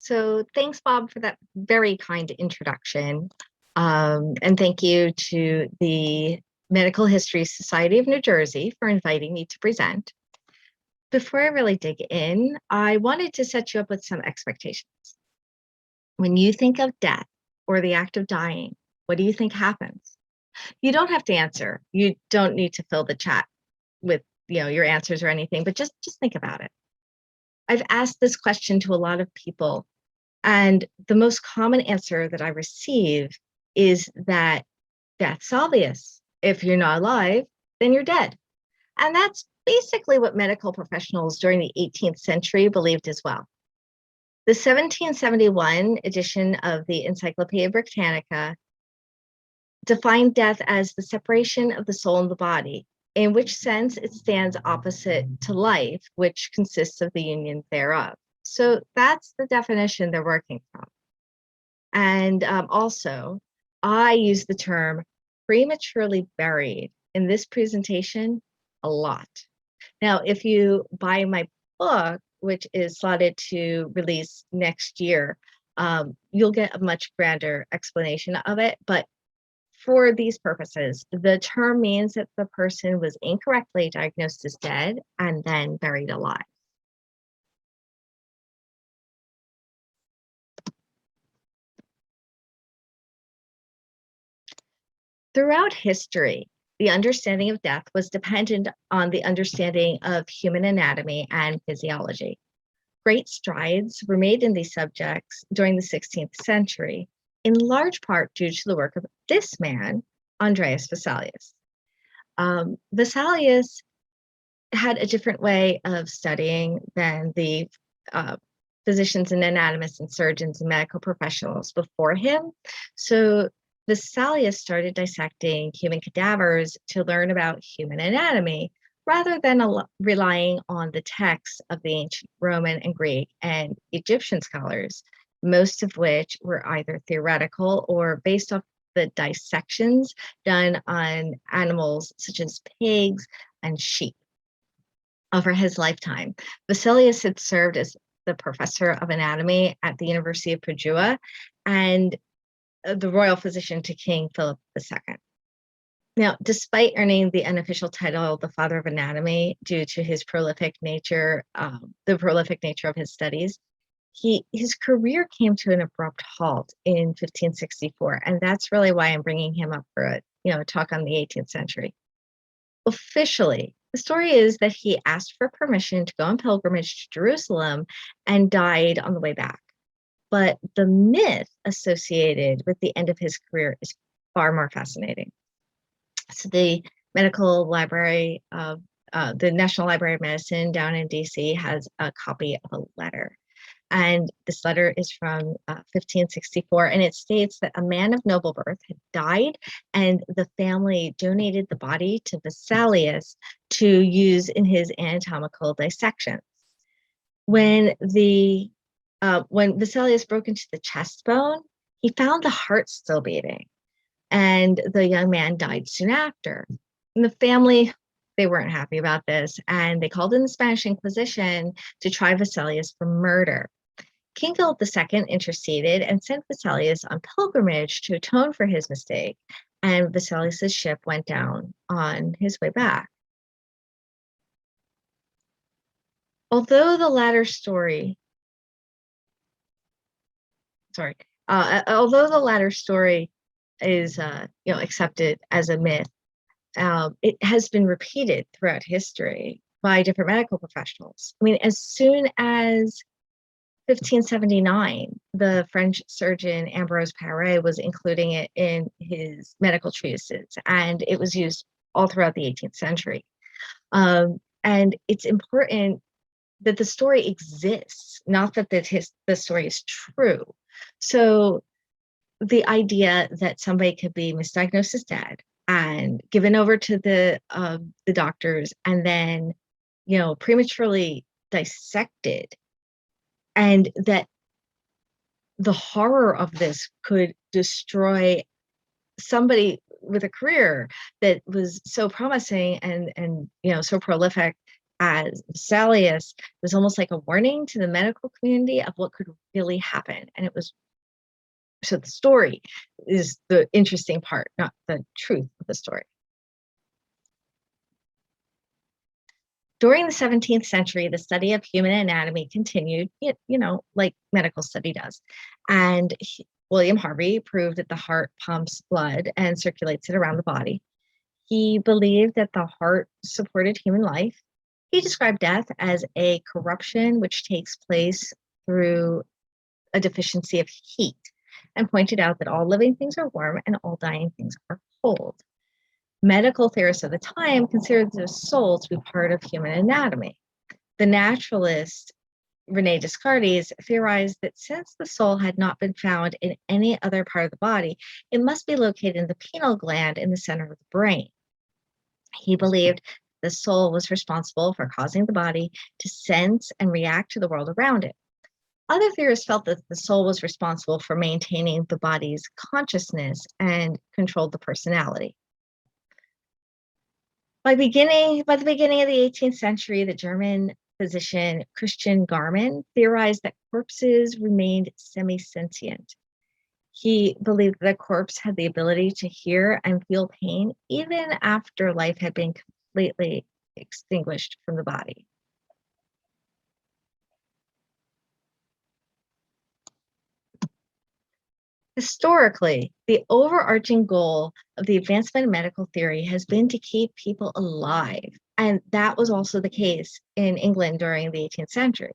So thanks, Bob, for that very kind introduction. And thank you to the Medical History Society of New Jersey for inviting me to present. Before I really dig in, I wanted to set you up with some expectations. When you think of death or the act of dying, what do you think happens? You don't have to answer. You don't need to fill the chat with your answers or anything, but just think about it. I've asked this question to a lot of people, and the most common answer that I receive is that death's obvious. If you're not alive, then you're dead. And that's basically what medical professionals during the 18th century believed as well. The 1771 edition of the Encyclopedia Britannica defined death as the separation of the soul and the body, in which sense it stands opposite to life, which consists of the union thereof. So that's the definition they're working from. And also, I use the term prematurely buried in this presentation a lot. Now, if you buy my book, which is slotted to release next year, you'll get a much grander explanation of it. But for these purposes, the term means that the person was incorrectly diagnosed as dead and then buried alive. Throughout history, the understanding of death was dependent on the understanding of human anatomy and physiology. Great strides were made in these subjects during the 16th century, in large part due to the work of this man, Andreas Vesalius. Vesalius had a different way of studying than the physicians and anatomists and surgeons and medical professionals before him. So Vesalius started dissecting human cadavers to learn about human anatomy rather than relying on the texts of the ancient Roman and Greek and Egyptian scholars, most of which were either theoretical or based off the dissections done on animals such as pigs and sheep. Over his lifetime, Vesalius had served as the professor of anatomy at the University of Padua and the royal physician to King Philip II. Now, despite earning the unofficial title the father of anatomy due to his prolific nature, the prolific nature of his studies, his career came to an abrupt halt in 1564, and that's really why I'm bringing him up for a talk on the 18th century. Officially, the story is that he asked for permission to go on pilgrimage to Jerusalem and died on the way back. But the myth associated with the end of his career is far more fascinating. So the medical library of the National Library of Medicine down in DC has a copy of a letter. And this letter is from 1564, and it states that a man of noble birth had died, and the family donated the body to Vesalius to use in his anatomical dissections. When Vesalius broke into the chest bone, he found the heart still beating, and the young man died soon after. And the family, they weren't happy about this, and they called in the Spanish Inquisition to try Vesalius for murder. King Philip II interceded and sent Vesalius on pilgrimage to atone for his mistake, and Vesalius's ship went down on his way back. Although the latter story is accepted as a myth, it has been repeated throughout history by different medical professionals. I mean, as soon as 1579, the French surgeon Ambroise Paré was including it in his medical treatises, and it was used all throughout the 18th century. And it's important that the story exists, not that the story is true. So the idea that somebody could be misdiagnosed as dead and given over to the doctors and then, prematurely dissected, and that the horror of this could destroy somebody with a career that was so promising and so prolific as Vesalius was almost like a warning to the medical community of what could really happen. And it was, so the story is the interesting part, not the truth of the story. During the 17th century, the study of human anatomy continued, like medical study does. And William Harvey proved that the heart pumps blood and circulates it around the body. He believed that the heart supported human life. He described death as a corruption which takes place through a deficiency of heat, and pointed out that all living things are warm and all dying things are cold. Medical theorists of the time considered the soul to be part of human anatomy. The naturalist René Descartes theorized that since the soul had not been found in any other part of the body, it must be located in the pineal gland in the center of the brain. He believed the soul was responsible for causing the body to sense and react to the world around it. Other theorists felt that the soul was responsible for maintaining the body's consciousness and controlled the personality. By the beginning of the 18th century, the German physician Christian Garman theorized that corpses remained semi-sentient. He believed that a corpse had the ability to hear and feel pain even after life had been completely extinguished from the body. Historically, the overarching goal of the advancement of medical theory has been to keep people alive, and that was also the case in England during the 18th century.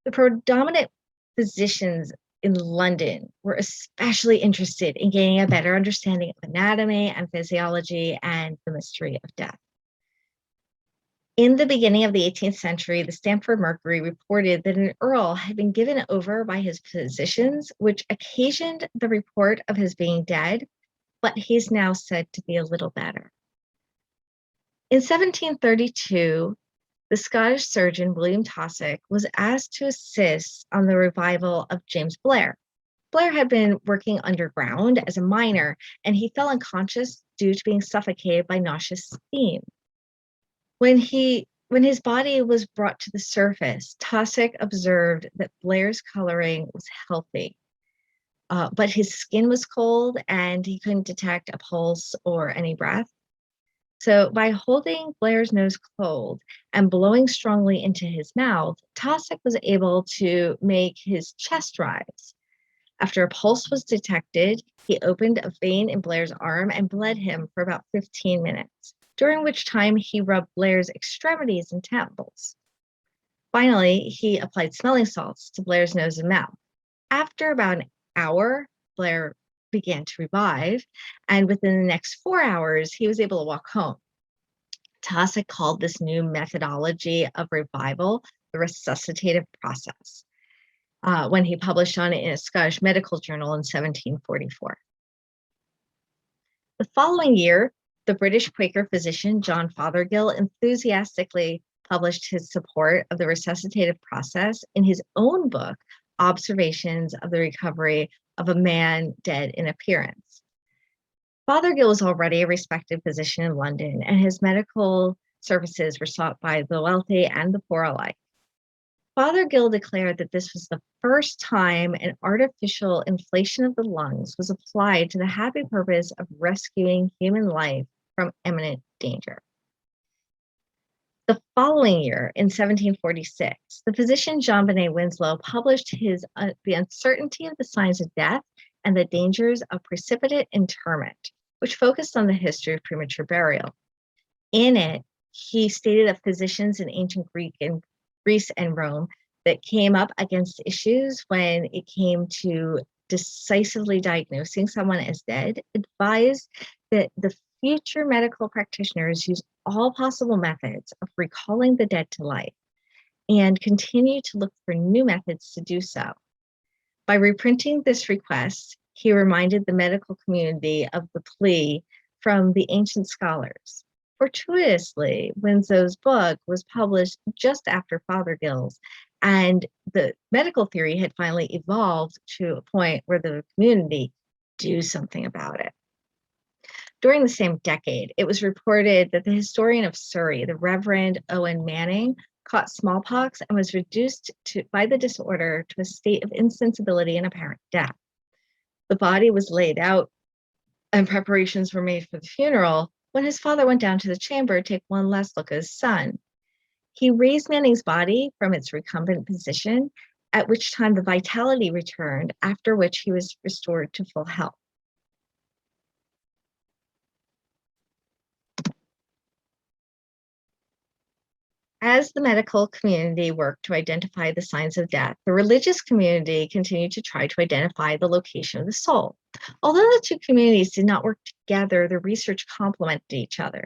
The predominant physicians in London were especially interested in gaining a better understanding of anatomy and physiology and the mystery of death. In the beginning of the 18th century, the Stamford Mercury reported that an earl had been given over by his physicians, which occasioned the report of his being dead, but he's now said to be a little better. In 1732, the Scottish surgeon William Taussig was asked to assist on the revival of James Blair. Blair had been working underground as a miner, and he fell unconscious due to being suffocated by nauseous steam. When his body was brought to the surface, Taussig observed that Blair's coloring was healthy, but his skin was cold and he couldn't detect a pulse or any breath. So by holding Blair's nose cold and blowing strongly into his mouth, Taussig was able to make his chest rise. After a pulse was detected, he opened a vein in Blair's arm and bled him for about 15 minutes, during which time he rubbed Blair's extremities and temples. Finally, he applied smelling salts to Blair's nose and mouth. After about an hour, Blair began to revive, and within the next 4 hours, he was able to walk home. Taussig called this new methodology of revival the Resuscitative Process, when he published on it in a Scottish medical journal in 1744. The following year, the British Quaker physician John Fothergill enthusiastically published his support of the resuscitative process in his own book, Observations of the Recovery of a Man Dead in Appearance. Fothergill was already a respected physician in London, and his medical services were sought by the wealthy and the poor alike. Fothergill declared that this was the first time an artificial inflation of the lungs was applied to the happy purpose of rescuing human life from imminent danger. The following year, in 1746, the physician Jean-Benet Winslow published his The Uncertainty of the Signs of Death and the Dangers of Precipitate Interment, which focused on the history of premature burial. In it, he stated that physicians in ancient Greece and Rome that came up against issues when it came to decisively diagnosing someone as dead advised that the future medical practitioners use all possible methods of recalling the dead to life and continue to look for new methods to do so. By reprinting this request, he reminded the medical community of the plea from the ancient scholars. Fortuitously, Winslow's book was published just after Fothergill's, and the medical theory had finally evolved to a point where the community do something about it. During the same decade, it was reported that the historian of Surrey, the Reverend Owen Manning, caught smallpox and was reduced by the disorder to a state of insensibility and apparent death. The body was laid out and preparations were made for the funeral when his father went down to the chamber to take one last look at his son. He raised Manning's body from its recumbent position, at which time the vitality returned, after which he was restored to full health. As the medical community worked to identify the signs of death, the religious community continued to try to identify the location of the soul. Although the two communities did not work together, their research complemented each other.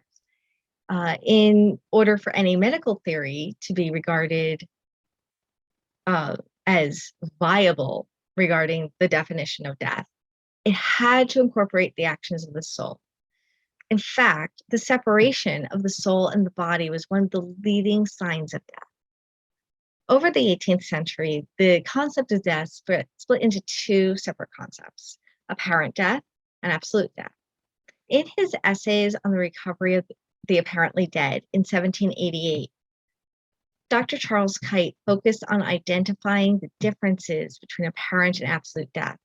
In order for any medical theory to be regarded as viable regarding the definition of death, it had to incorporate the actions of the soul. In fact, the separation of the soul and the body was one of the leading signs of death. Over the 18th century, the concept of death split into two separate concepts: apparent death and absolute death. In his essays on the recovery of the apparently dead in 1788, Dr. Charles Kite focused on identifying the differences between apparent and absolute death.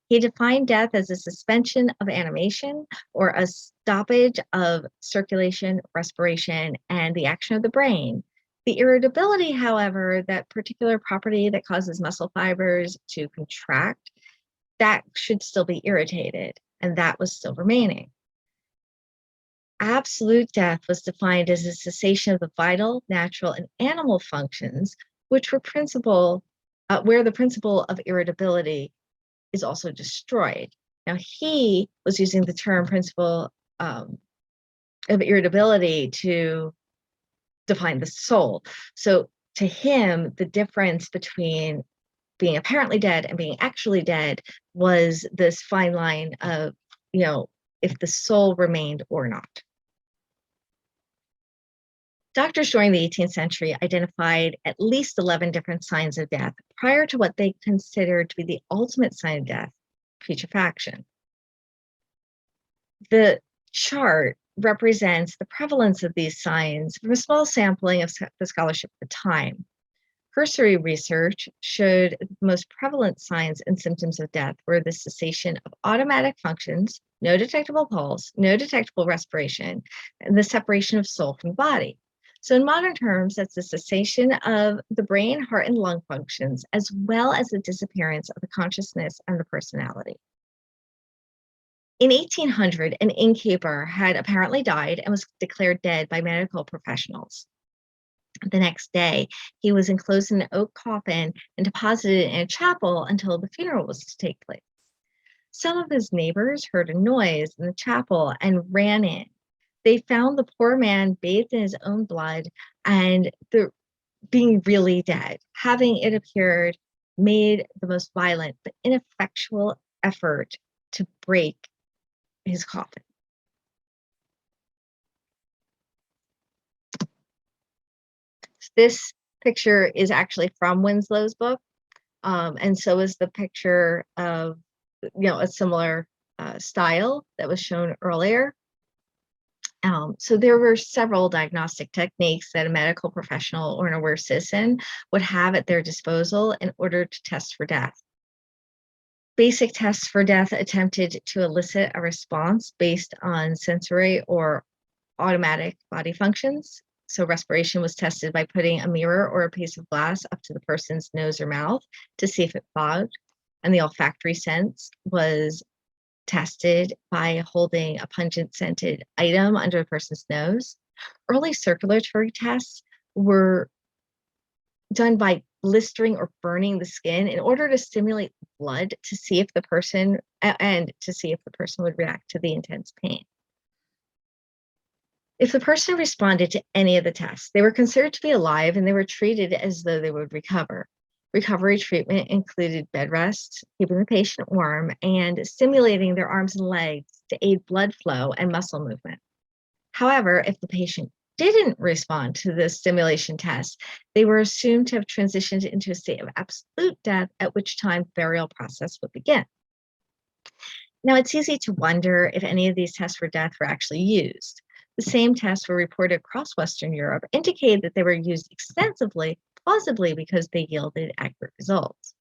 He defined death as a suspension of animation or a stoppage of circulation, respiration, and the action of the brain. The irritability, however, that particular property that causes muscle fibers to contract, that should still be irritated, and that was still remaining. Absolute death was defined as a cessation of the vital, natural, and animal functions, which were where the principle of irritability is also destroyed. Now, he was using the term principle of irritability to define the soul. So to him, the difference between being apparently dead and being actually dead was this fine line of, if the soul remained or not. Doctors during the 18th century identified at least 11 different signs of death prior to what they considered to be the ultimate sign of death, putrefaction. The chart represents the prevalence of these signs from a small sampling of the scholarship at the time. Cursory research showed the most prevalent signs and symptoms of death were the cessation of automatic functions, no detectable pulse, no detectable respiration, and the separation of soul from body. So in modern terms, that's the cessation of the brain, heart, and lung functions, as well as the disappearance of the consciousness and the personality. In 1800, an innkeeper had apparently died and was declared dead by medical professionals. The next day, he was enclosed in an oak coffin and deposited in a chapel until the funeral was to take place. Some of his neighbors heard a noise in the chapel and ran in. They found the poor man bathed in his own blood and being really dead, having, it appeared, made the most violent but ineffectual effort to break his coffin. This picture is actually from Winslow's book, and so is the picture of a similar style that was shown earlier. So there were several diagnostic techniques that a medical professional or an aware citizen would have at their disposal in order to test for death. Basic tests for death attempted to elicit a response based on sensory or automatic body functions. So respiration was tested by putting a mirror or a piece of glass up to the person's nose or mouth to see if it fogged. And the olfactory sense was tested by holding a pungent scented item under a person's nose. Early circulatory tests were done by blistering or burning the skin in order to stimulate blood to see if the person would react to the intense pain. If the person responded to any of the tests, they were considered to be alive and they were treated as though they would recover. Recovery treatment included bed rest, keeping the patient warm, and stimulating their arms and legs to aid blood flow and muscle movement. However, if the patient didn't respond to the stimulation test, they were assumed to have transitioned into a state of absolute death, at which time burial process would begin. Now, it's easy to wonder if any of these tests for death were actually used. The same tests were reported across Western Europe, indicated that they were used extensively, plausibly because they yielded accurate results.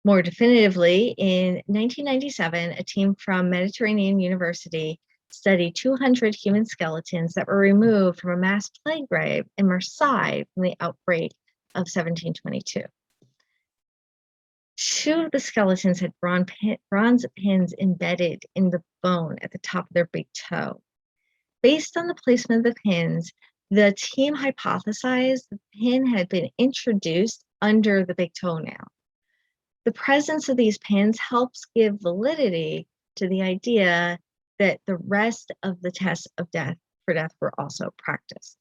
More definitively, in 1997, a team from Mediterranean University studied 200 human skeletons that were removed from a mass plague grave in Marseille from the outbreak of 1722. Two of the skeletons had bronze pins embedded in the bone at the top of their big toe. Based on the placement of the pins, the team hypothesized the pin had been introduced under the big toenail. The presence of these pins helps give validity to the idea that the rest of the tests of death for death were also practiced.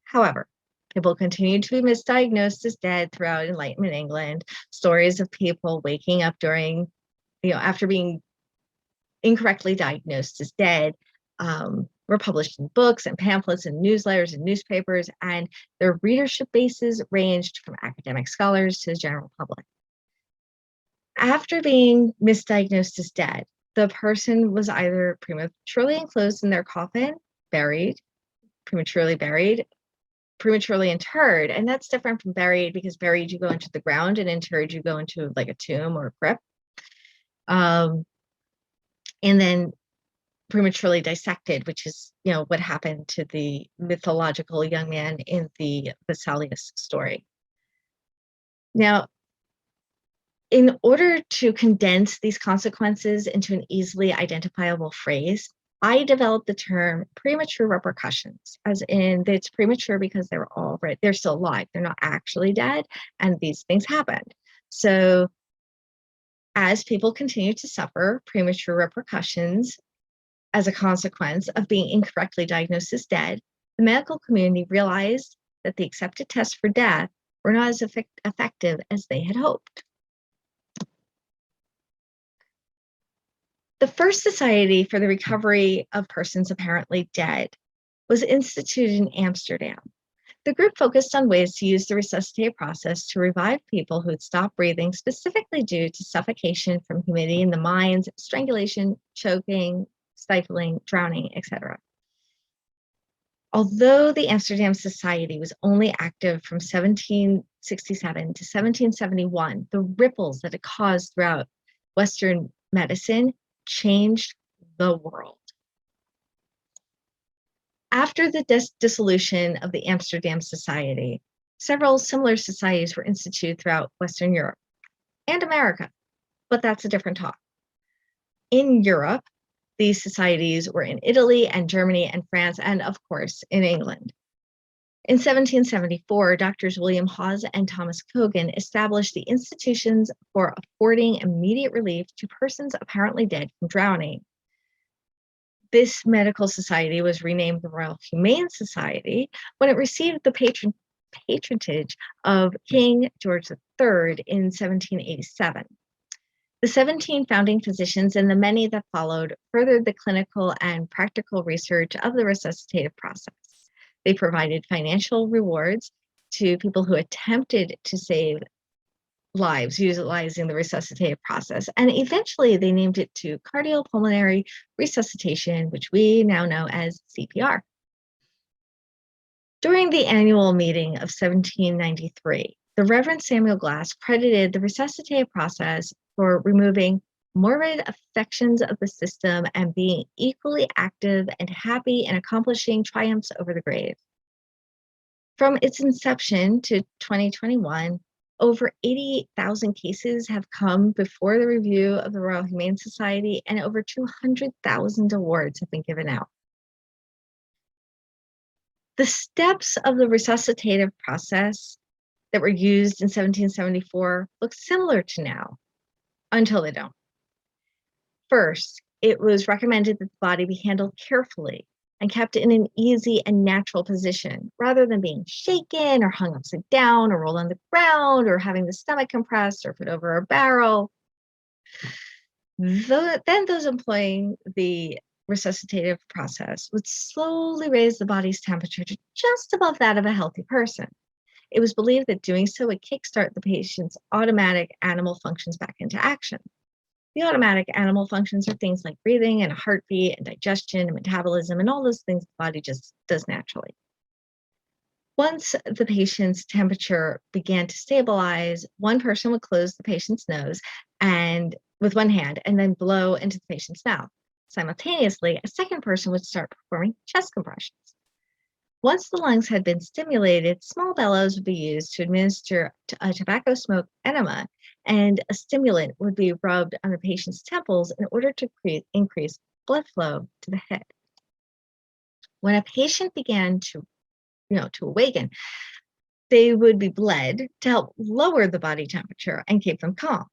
However, people continued to be misdiagnosed as dead throughout Enlightenment England. Stories of people waking up after being incorrectly diagnosed as dead were published in books and pamphlets and newsletters and newspapers, and their readership bases ranged from academic scholars to the general public. After being misdiagnosed as dead, the person was either prematurely enclosed in their coffin, prematurely buried, prematurely interred, and that's different from buried, because buried you go into the ground and interred you go into like a tomb or a crypt. And then prematurely dissected, which is what happened to the mythological young man in the Vesalius story. Now, in order to condense these consequences into an easily identifiable phrase, I developed the term premature repercussions, as in that it's premature because they're still alive. They're not actually dead, and these things happened. So as people continue to suffer premature repercussions as a consequence of being incorrectly diagnosed as dead, the medical community realized that the accepted tests for death were not as effective as they had hoped. The first society for the recovery of persons apparently dead was instituted in Amsterdam. The group focused on ways to use the resuscitative process to revive people who had stopped breathing, specifically due to suffocation from humidity in the mines, strangulation, choking, stifling, drowning, etc. Although the Amsterdam Society was only active from 1767 to 1771, the ripples that it caused throughout Western medicine changed the world. After the dissolution of the Amsterdam Society, several similar societies were instituted throughout Western Europe and America, but that's a different talk. In Europe, these societies were in Italy and Germany and France, and of course, in England. In 1774, Doctors William Hawes and Thomas Cogan established the institutions for affording immediate relief to persons apparently dead from drowning. This medical society was renamed the Royal Humane Society when it received the patronage of King George III in 1787. The 17 founding physicians and the many that followed furthered the clinical and practical research of the resuscitative process. They provided financial rewards to people who attempted to save lives utilizing the resuscitative process, and eventually they named it to cardiopulmonary resuscitation, which we now know as CPR. During the annual meeting of 1793, the Reverend Samuel Glass credited the resuscitative process for removing morbid affections of the system and being equally active and happy in accomplishing triumphs over the grave. From its inception to 2021, over 88,000 cases have come before the review of the Royal Humane Society, and over 200,000 awards have been given out. The steps of the resuscitative process that were used in 1774 look similar to now, until they don't. First, it was recommended that the body be handled carefully and kept in an easy and natural position, rather than being shaken or hung upside down or rolled on the ground or having the stomach compressed or put over a barrel. Then those employing the resuscitative process would slowly raise the body's temperature to just above that of a healthy person. It was believed that doing so would kickstart the patient's automatic animal functions back into action. The automatic animal functions are things like breathing and a heartbeat and digestion and metabolism and all those things the body just does naturally. Once the patient's temperature began to stabilize, one person would close the patient's nose and with one hand and then blow into the patient's mouth. Simultaneously, a second person would start performing chest compressions. Once the lungs had been stimulated, small bellows would be used to administer a tobacco smoke enema, and a stimulant would be rubbed on the patient's temples in order to increase blood flow to the head. When a patient began to awaken, they would be bled to help lower the body temperature and keep them calm.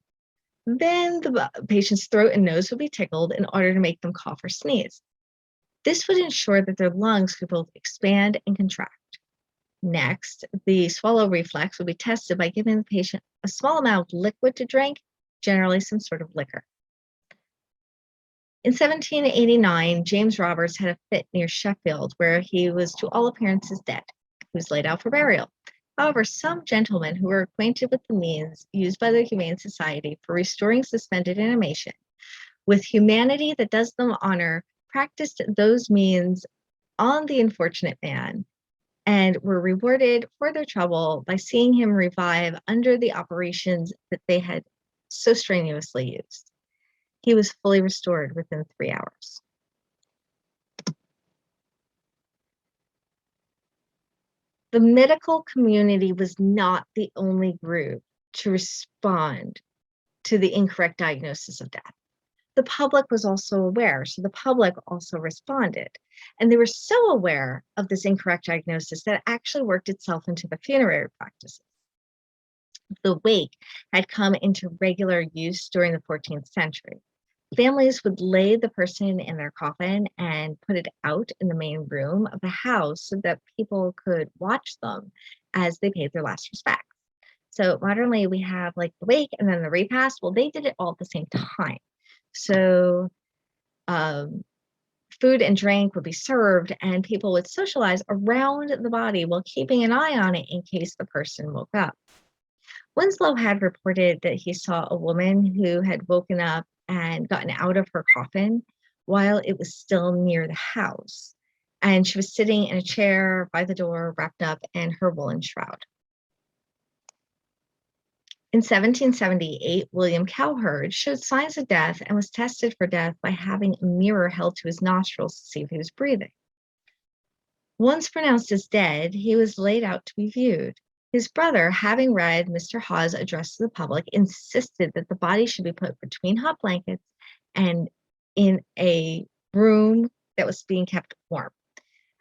Then the patient's throat and nose would be tickled in order to make them cough or sneeze. This would ensure that their lungs could both expand and contract. Next, the swallow reflex would be tested by giving the patient a small amount of liquid to drink, generally some sort of liquor. In 1789, James Roberts had a fit near Sheffield where he was to all appearances dead. He was laid out for burial. However, some gentlemen who were acquainted with the means used by the Humane Society for restoring suspended animation, with humanity that does them honor, practiced those means on the unfortunate man and were rewarded for their trouble by seeing him revive under the operations that they had so strenuously used. He was fully restored within 3 hours. The medical community was not the only group to respond to the incorrect diagnosis of death. The public was also aware, so the public also responded. And they were so aware of this incorrect diagnosis that it actually worked itself into the funerary practices. The wake had come into regular use during the 14th century. Families would lay the person in their coffin and put it out in the main room of the house so that people could watch them as they paid their last respects. So modernly we have like the wake and then the repast. Well, they did it all at the same time. So food and drink would be served and people would socialize around the body while keeping an eye on it in case the person woke up. Winslow had reported that he saw a woman who had woken up and gotten out of her coffin while it was still near the house. And she was sitting in a chair by the door, wrapped up in her woolen shroud. In 1778, William Cowherd showed signs of death and was tested for death by having a mirror held to his nostrils to see if he was breathing. Once pronounced as dead, he was laid out to be viewed. His brother, having read Mr. Hawes' address to the public, insisted that the body should be put between hot blankets and in a room that was being kept warm.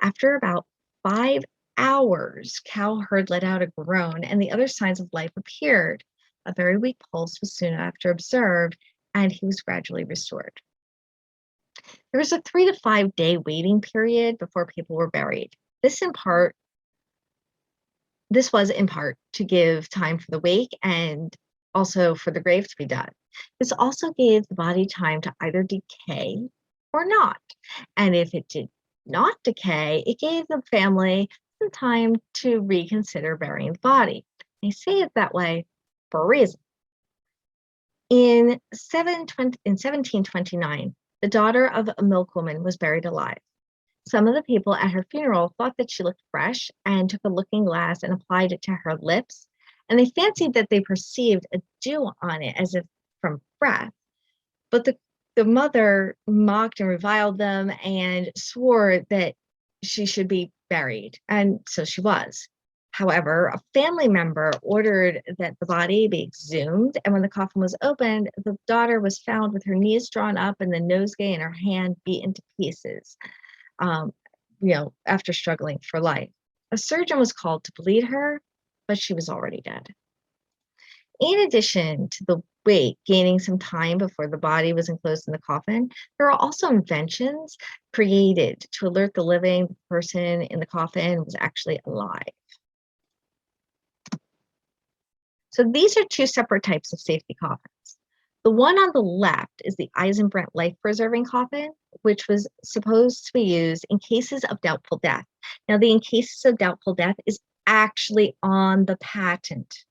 After about 5 hours, Cowherd let out a groan and the other signs of life appeared. A very weak pulse was soon after observed, and he was gradually restored. There was a 3 to 5 day waiting period before people were buried. This was in part to give time for the wake and also for the grave to be done. This also gave the body time to either decay or not. And if it did not decay, it gave the family some time to reconsider burying the body. They say it that way for a reason. In 1729, the daughter of a milkwoman was buried alive. Some of the people at her funeral thought that she looked fresh and took a looking glass and applied it to her lips, and they fancied that they perceived a dew on it as if from breath. But the mother mocked and reviled them and swore that she should be buried, and so she was. However, a family member ordered that the body be exhumed, and when the coffin was opened, the daughter was found with her knees drawn up and the nosegay in her hand beaten to pieces, after struggling for life. A surgeon was called to bleed her, but she was already dead. In addition to the wake gaining some time before the body was enclosed in the coffin, there are also inventions created to alert the living person in the coffin was actually alive. So these are 2 separate types of safety coffins. The one on the left is the Eisenbrandt life-preserving coffin, which was supposed to be used in cases of doubtful death. Now, the in cases of doubtful death is actually on the patent.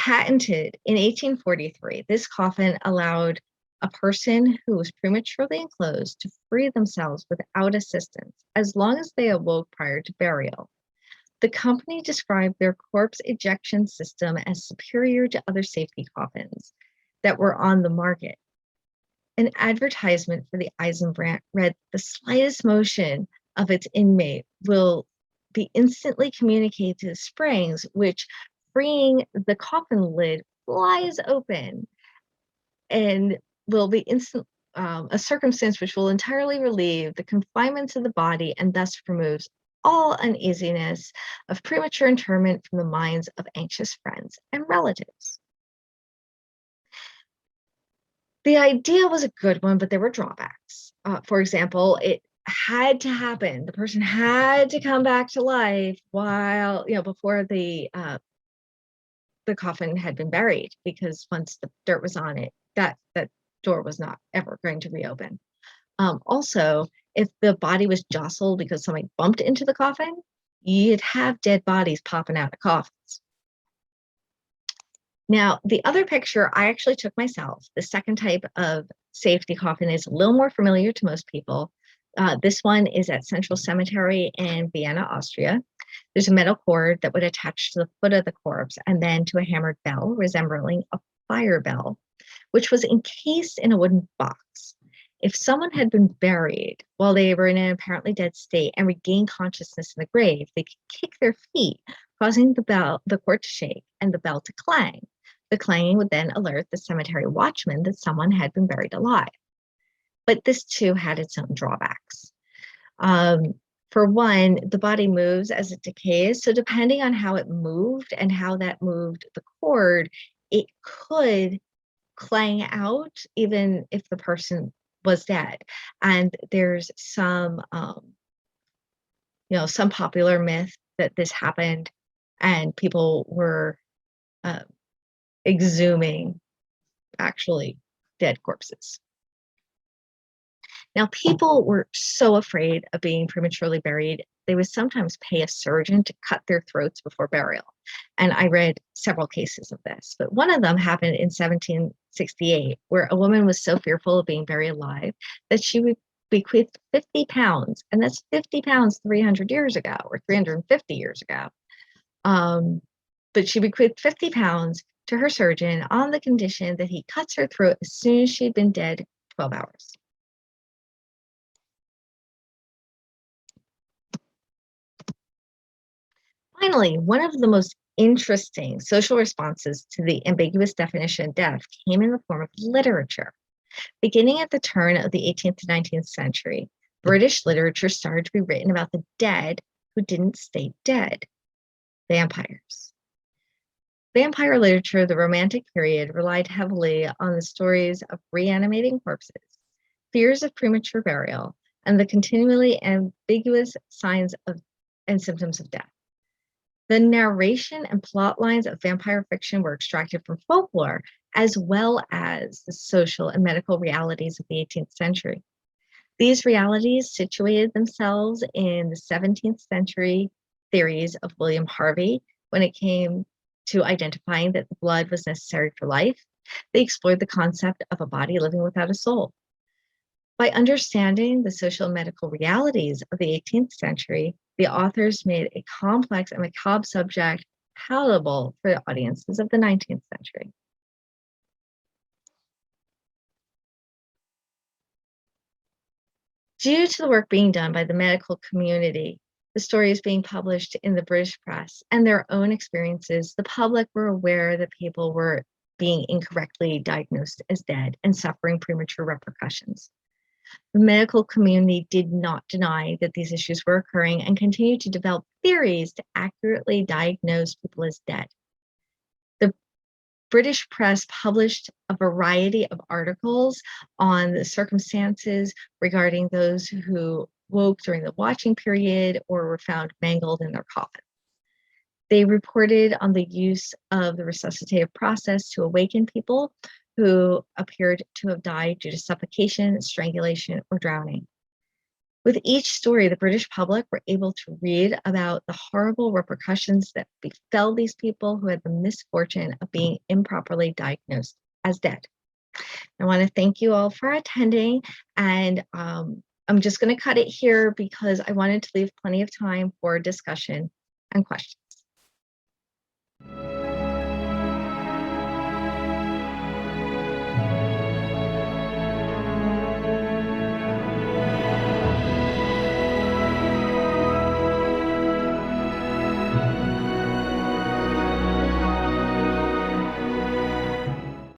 Patented in 1843, this coffin allowed a person who was prematurely enclosed to free themselves without assistance, as long as they awoke prior to burial. The company described their corpse ejection system as superior to other safety coffins that were on the market. An advertisement for the Eisenbrandt read, "The slightest motion of its inmate will be instantly communicated to the springs, which, freeing the coffin lid, flies open and will be a circumstance which will entirely relieve the confinements of the body and thus removes all uneasiness of premature interment from the minds of anxious friends and relatives." The idea was a good one, but there were drawbacks. For example, it had to happen. The person had to come back to life while, before the coffin had been buried, because once the dirt was on it, that door was not ever going to reopen. Also, if the body was jostled because somebody bumped into the coffin, you'd have dead bodies popping out of coffins. Now, the other picture I actually took myself. The second type of safety coffin is a little more familiar to most people. This one is at Central Cemetery in Vienna, Austria. There's a metal cord that would attach to the foot of the corpse and then to a hammered bell resembling a fire bell, which was encased in a wooden box. If someone had been buried while they were in an apparently dead state and regained consciousness in the grave, they could kick their feet, causing the cord to shake and the bell to clang. The clanging would then alert the cemetery watchman that someone had been buried alive. But this too had its own drawbacks. For one, the body moves as it decays. So depending on how it moved and how that moved the cord, it could clang out even if the person was dead. And there's some popular myth that this happened and people were exhuming actually dead corpses. Now, people were so afraid of being prematurely buried, they would sometimes pay a surgeon to cut their throats before burial. And I read several cases of this, but one of them happened in 1768, where a woman was so fearful of being buried alive that she would bequeathed 50 pounds, and that's 50 pounds 300 years ago, or 350 years ago. But she bequeathed 50 pounds to her surgeon on the condition that he cuts her throat as soon as she'd been dead 12 hours. Finally, one of the most interesting social responses to the ambiguous definition of death came in the form of literature. Beginning at the turn of the 18th to 19th century, British literature started to be written about the dead who didn't stay dead, vampires. Vampire literature, the Romantic period, relied heavily on the stories of reanimating corpses, fears of premature burial, and the continually ambiguous signs and symptoms of death. The narration and plot lines of vampire fiction were extracted from folklore, as well as the social and medical realities of the 18th century. These realities situated themselves in the 17th century theories of William Harvey when it came to identifying that the blood was necessary for life. They explored the concept of a body living without a soul. By understanding the social and medical realities of the 18th century, the authors made a complex and macabre subject palatable for the audiences of the 19th century. Due to the work being done by the medical community, the stories being published in the British press, and their own experiences, the public were aware that people were being incorrectly diagnosed as dead and suffering premature repercussions. The medical community did not deny that these issues were occurring and continued to develop theories to accurately diagnose people as dead. The British press published a variety of articles on the circumstances regarding those who woke during the watching period or were found mangled in their coffins. They reported on the use of the resuscitative process to awaken people who appeared to have died due to suffocation, strangulation, or drowning. With each story, the British public were able to read about the horrible repercussions that befell these people who had the misfortune of being improperly diagnosed as dead. I want to thank you all for attending, and I'm just going to cut it here because I wanted to leave plenty of time for discussion and questions.